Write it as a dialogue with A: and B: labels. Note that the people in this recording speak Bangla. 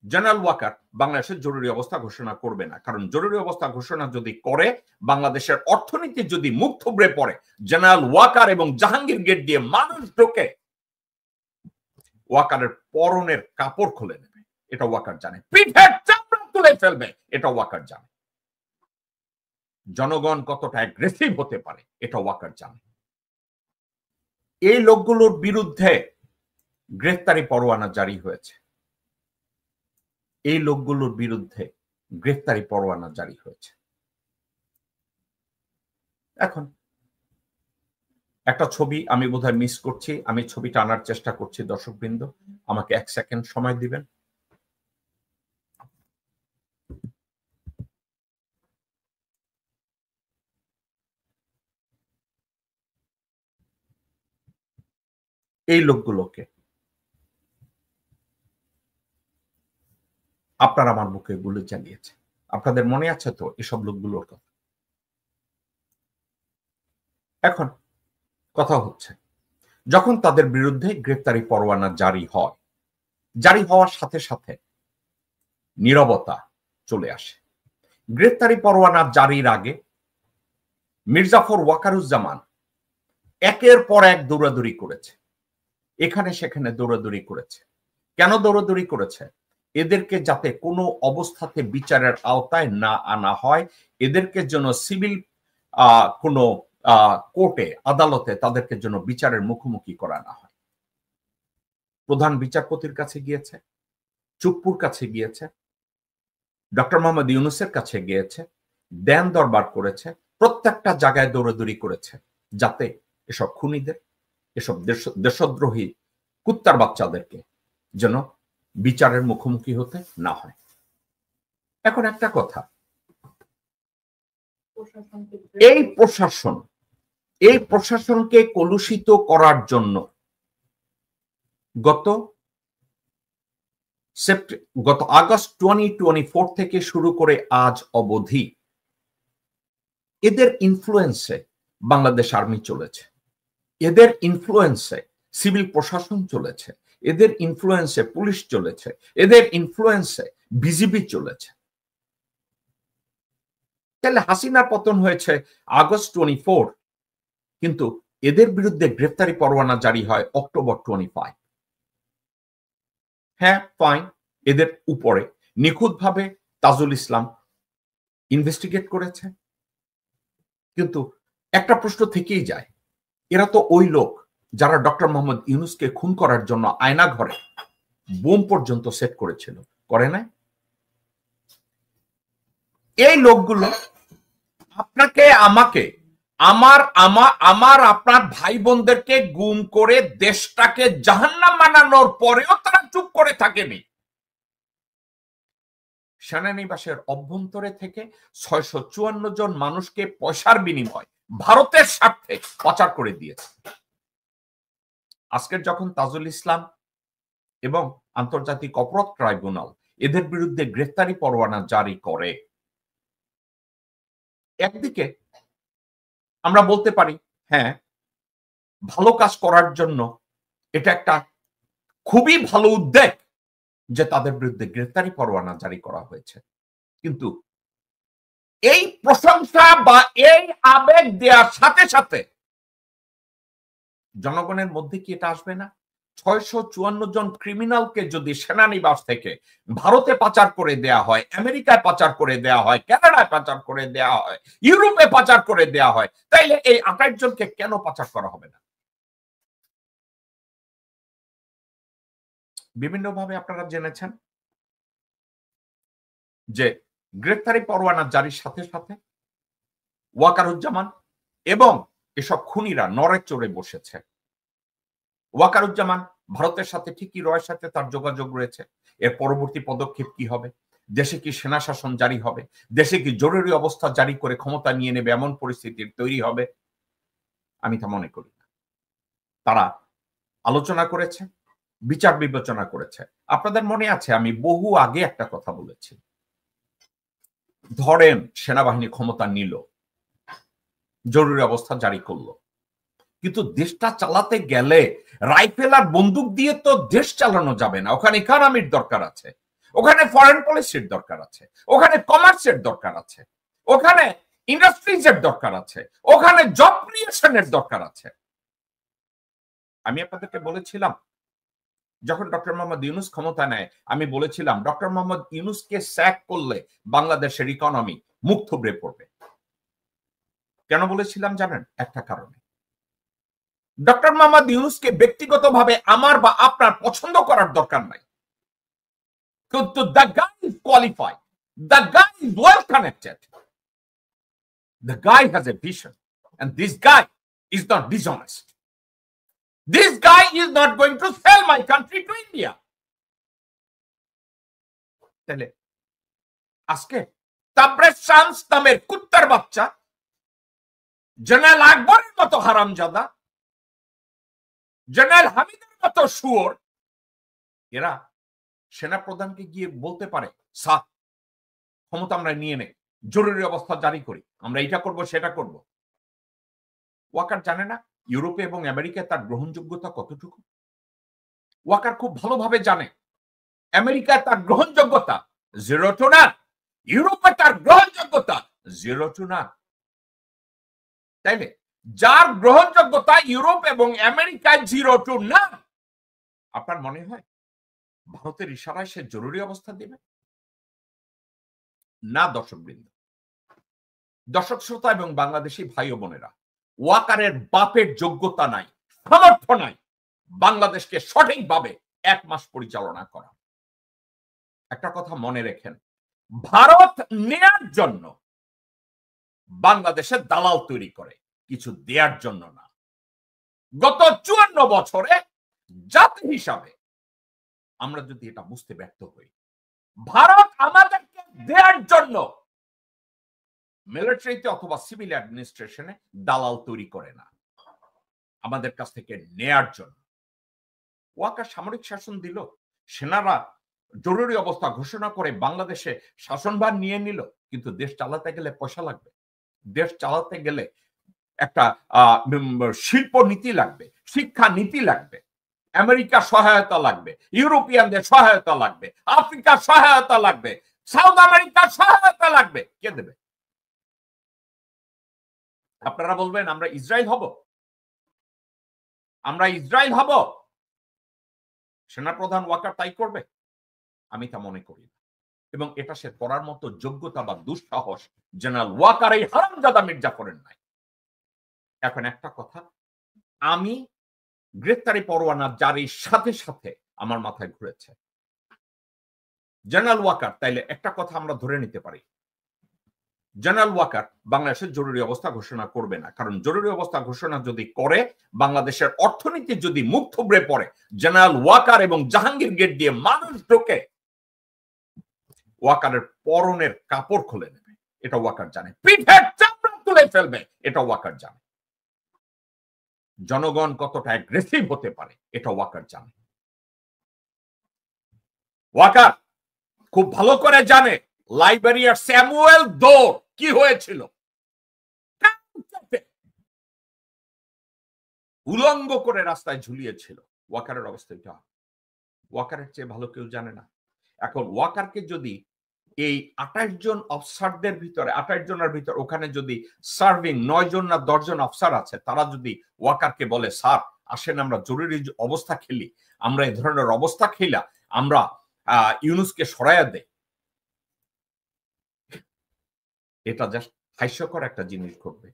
A: জেনারেল ওয়াকার বাংলাদেশের জরুরি অবস্থা ঘোষণা করবে না, কারণ জরুরি অবস্থা ঘোষণা যদি করে বাংলাদেশের অর্থনীতি যদি মুখ থুবড়ে পড়ে, জেনারেল ওয়াকার এবং জাহাঙ্গীর গেট দিয়ে মানুষ ঢোকে ওয়াকারের পরনের কাপড় খুলে নেবে, এটা ওয়াকার জানে। পিঠের চামড়া তুলে ফেলবে, এটা ওয়াকার জানে। জনগণ কতটা অ্যাগ্রেসিভ হতে পারে এটা ওয়াকার জানে। এই লোকগুলোর বিরুদ্ধে গ্রেফতারি পরোয়ানা জারি হয়েছে, এই লোকগুলোর বিরুদ্ধে গ্রেফতারি পরোয়ানা জারি হয়েছে। এখন একটা ছবি আমি বোধহয় মিস করছি, আমি ছবিটা আনার চেষ্টা করছি। দর্শকবৃন্দ, আমাকে 1 সেকেন্ড সময় দিবেন। এই লোকগুলোকে আপনারা আমার বুকে গুলি চালিয়েছে, আপনাদের মনে আছে তো এসব লোকগুলোর কথা? এখন কথা হচ্ছে, যখন তাদের বিরুদ্ধে গ্রেফতারি পরোয়ানা জারি হয়, জারি হওয়ার সাথে সাথে নীরবতা চলে আসে। গ্রেফতারি পরোয়ানা জারির আগে মির্জাফর ওয়াকারুজ্জামান একের পর এক দৌড়াদৌড়ি করেছে, এখানে সেখানে দৌড়াদৌড়ি করেছে। কেন দৌড়াদৌড়ি করেছে? এদেরকে যাতে কোনো অবস্থাতে বিচারের আওতায় না আনা হয়, এদেরকে যেন সিভিল কোনো কোর্টে আদালতে তাদেরকে যেন বিচারের মুখোমুখি করা না হয়। প্রধান বিচারপতির কাছে গিয়েছে, চুপ্পুর কাছে গিয়েছে, ডক্টর মোহাম্মদ ইউনূসের কাছে গিয়েছে, দেন দরবার করেছে, প্রত্যেকটা জায়গায় দৌড়াদৌড়ি করেছে যাতে এসব খুনিদের, এসব দেশদ্রোহী কুত্তার বাচ্চাদেরকে যেন বিচারের মুখোমুখি হতে না হয়। এখন একটা কথা, এই প্রশাসনকে কলুষিত করার জন্য গত আগস্ট 2024 থেকে শুরু করে আজ অবধি এদের ইনফ্লুয়েন্সে বাংলাদেশ আর্মি চলেছে, এদের ইনফ্লুয়েন্সে সিভিল প্রশাসন চলেছে, এদের ইনফ্লুয়েন্সে পুলিশ চলেছে, এদের ইনফ্লুয়েন্সে বিজিবি চলেছে। তাহলে হাসিনার পতন হয়েছে আগস্ট 24, কিন্তু এদের বিরুদ্ধে গ্রেফতারি পরোয়ানা জারি হয় অক্টোবর 25। হ্যাঁ, ফাইন, এদের উপরে নিখুঁতভাবে তাজুল ইসলাম ইনভেস্টিগেট করেছে, কিন্তু একটা প্রশ্ন থেকেই যায়, এরা তো ওই লোক যারা ডক্টর মোহাম্মদ ইউনূসকে খুন করার জন্য আয়না ঘরে বোম পর্যন্ত সেট করেছিল, করে না? এই লোকগুলো আপনাকে, আমাকে, আমার আপনার ভাই বোনদেরকে গুম করে দেশটাকে জাহান্নাম বানানোর পরেও তারা চুপ করে থাকেনি। সেনানিবাসের অভ্যন্তরে থেকে 654 জন মানুষকে পয়সার বিনিময় ভারতের স্বার্থে পাচার করে দিয়েছে। আজকের যখন তাজুল ইসলাম এবং আন্তর্জাতিক অপরাধ ট্রাইব্যুনাল এদের বিরুদ্ধে গ্রেফতারি পরোয়ানা জারি করে, একদিকে আমরা বলতে পারি হ্যাঁ, ভালো কাজ করার জন্য এটা একটা খুবই ভালো উদ্যোগ যে তাদের বিরুদ্ধে গ্রেফতারি পরোয়ানা জারি করা হয়েছে, কিন্তু এই প্রশংসা বা এই আবেগ দেওয়ার সাথে সাথে জনগণের মধ্যে কি এটা আসবে না? 654 জন ক্রিমিনালকে যদি সেনানিবাস থেকে ভারতে পাচার করে দেয়া হয়, আমেরিকায় পাচার করে দেয়া হয়, কানাডায় পাচার করে দেয়া হয়, ইউরোপে পাচার করে দেয়া হয়, তাইলে এই 28 জনকে কেন পাচার করা হবে না? বিভিন্নভাবে আপনারা জেনেছেন যে গ্রেফতারি পরোয়ানা জারির সাথে সাথে ওয়াকারুজ্জামান এবং এসব খুনিরা নড়ে চড়ে বসেছে। ওয়াকারুজ্জামান ভারতের সাথে ঠিকই রয়ের সাথে তার যোগাযোগ রয়েছে। এর পরবর্তী পদক্ষেপ কি হবে? দেশে কি সেনা শাসন জারি হবে? দেশে কি জরুরি অবস্থা জারি করে ক্ষমতা নিয়ে নেবে এমন পরিস্থিতির তৈরি হবে? আমি তা মনে করি না। তারা আলোচনা করেছে, বিচার বিবেচনা করেছে। আপনাদের মনে আছে আমি বহু আগে একটা কথা বলেছি, ধরেন সেনাবাহিনী ক্ষমতা নিল, জরুরি অবস্থা জারি করলো, কিন্তু দেশটা চালাতে গেলে রাইফেল আর বন্দুক দিয়ে তো দেশ চালানো যাবে না, ওখানে ইকোনমির দরকার আছে। ওখানে ফরেন পলিসির দরকার আছে, ওখানে কমার্সের দরকার আছে, ওখানে ইন্ডাস্ট্রিজের দরকার আছে, ওখানে জব ক্রিয়েশনের দরকার আছে। আমি আপনাদেরকে বলেছিলাম যখন ডক্টর মোহাম্মদ ইউনূস ক্ষমতা নেয়, আমি বলেছিলাম ডক্টর মোহাম্মদ ইউনূসকে স্যাক করলে বাংলাদেশের ইকোনমি মুখ থুবড়ে পড়বে। কেন বলেছিলাম জানেন? একটা কারণে, ডক্টর মোহাম্মদ ইউনূসকে ব্যক্তিগতভাবে আমার বা আপনার পছন্দ করার দরকার নাই, কিন্তু the guy is qualified, the guy is well connected, the guy has a vision, and this guy is not dishonest. This guy is not going to sell my country to India. তাহলে আজকে তাবরেজ শামস নামের কুত্তার বাচ্চা, জেনারেল আকবরের মতো হারামজাদা, জেনারেল হামিদের মতো শুয়োর, এরা সেনা প্রধানকে গিয়ে বলতে পারে, স্যার ক্ষমতা আমরা নিয়ে নেই, জরুরি অবস্থা জারি করি, আমরা এটা করব সেটা করব। ওয়াকার জানে না ইউরোপে এবং আমেরিকায় তার গ্রহণযোগ্যতা কতটুকু। ওয়াকার খুব ভালোভাবে জানে আমেরিকায় তার গ্রহণযোগ্যতা 0 to none, ইউরোপে তার গ্রহণযোগ্যতা 0 to none। তাইলে যার গ্রহণযোগ্যতা ইউরোপ এবং আমেরিকায় 0 to none, আপনার মনে হয় ভারতের ইশারায় সে জরুরি অবস্থা দেবে না? দর্শকবৃন্দ, দর্শক শ্রোতা এবং বাংলাদেশি ভাই ও বোনেরা, ওয়াকারের বাপের যোগ্যতা নাই, সামর্থ্য নাই বাংলাদেশকে সঠিকভাবে 1 মাস পরিচালনা করা। একটা কথা মনে রেখেন, ভারত নেয়ার জন্য বাংলাদেশের দালাল তৈরি করে, কিছু দেওয়ার জন্য না। গত 54 বছরে জাতি হিসাবে আমরা যদি এটা বুঝতে ব্যর্থ হই, ভারত আমাদেরকে দেওয়ার জন্য মিলিটারিতে অথবা সিভিল অ্যাডমিনিস্ট্রেশনে দালাল তৈরি করে না, আমাদের কাছ থেকে নেয়ার জন্য। ওয়াকার সামরিক শাসন দিল, সেনারা জরুরি অবস্থা ঘোষণা করে বাংলাদেশে শাসনভার নিয়ে নিল, কিন্তু দেশ চালাতে গেলে পয়সা লাগবে, দেশ চালাতে গেলে একটা শিল্প নীতি লাগবে, শিক্ষা নীতি লাগবে, আমেরিকা সহায়তা লাগবে, ইউরোপিয়ানদের সহায়তা লাগবে, আফ্রিকার সহায়তা লাগবে, সাউথ আমেরিকার সহায়তা লাগবে। কে দেবে? আপনারা বলবেন আমরা ইসরায়েল হব, আমরা ইসরায়েল হব। সেনাপ্রধান ওয়াকার তাই করবে? আমি তা মনে করি না, এবং এটা সে করার মতো যোগ্যতা বা দুঃসাহস জেনারেল ওয়াকার এই হারামজাদা মির্জাফরের নাই। এখন একটা কথা, আমি গ্রেফতারি পরোয়ানা জারির সাথে সাথে আমার মাথায় ঘুরেছে জেনারেল ওয়াকার, তাইলে একটা কথা আমরা ধরে নিতে পারি, জেনারেল ওয়াকার বাংলাদেশের জরুরি অবস্থা ঘোষণা করবে না, কারণ জরুরি অবস্থা ঘোষণা যদি করে, বাংলাদেশের অর্থনীতি যদি মুখ থুবড়ে পড়ে, জেনারেল ওয়াকার এবং জাহাঙ্গীর গেট দিয়ে মানুষ ঢোকে, ওয়াকারের পরনের কাপড় খুলে নেবে, এটা ওয়াকার জানে, পিঠের চামড়া তুলে ফেলবে, এটা ওয়াকার জানে। জনগণ কতটা অ্যাগ্রেসিভ হতে পারে, এটা ওয়াকার জানে। ওয়াকার খুব ভালো করে জানে লাইবেরিয়ার স্যামুয়েল দোর কি হয়েছিল, উলঙ্গ করে রাস্তায় ঝুলিয়েছিল। ওয়াকারের অবস্থা এটা, ওয়াকারের চেয়ে ভালো কেউ জানে না। এখন ওয়াকারকে যদি এই 28 জন অফিসারদের ভিতরে, 28 জনের ভিতরে ওখানে যদি সার্ভিং 9 জন না 10 জন অফিসার আছে, তারা যদি ওয়াকারকে বলে, স্যার আসেন আমরা জরুরি অবস্থা খেলি, আমরা এই ধরনের অবস্থা খেলা, আমরা ইউনূসকে সরাইয়া দেই, এটা জাস্ট হাস্যকর একটা জিনিস ঘটবে।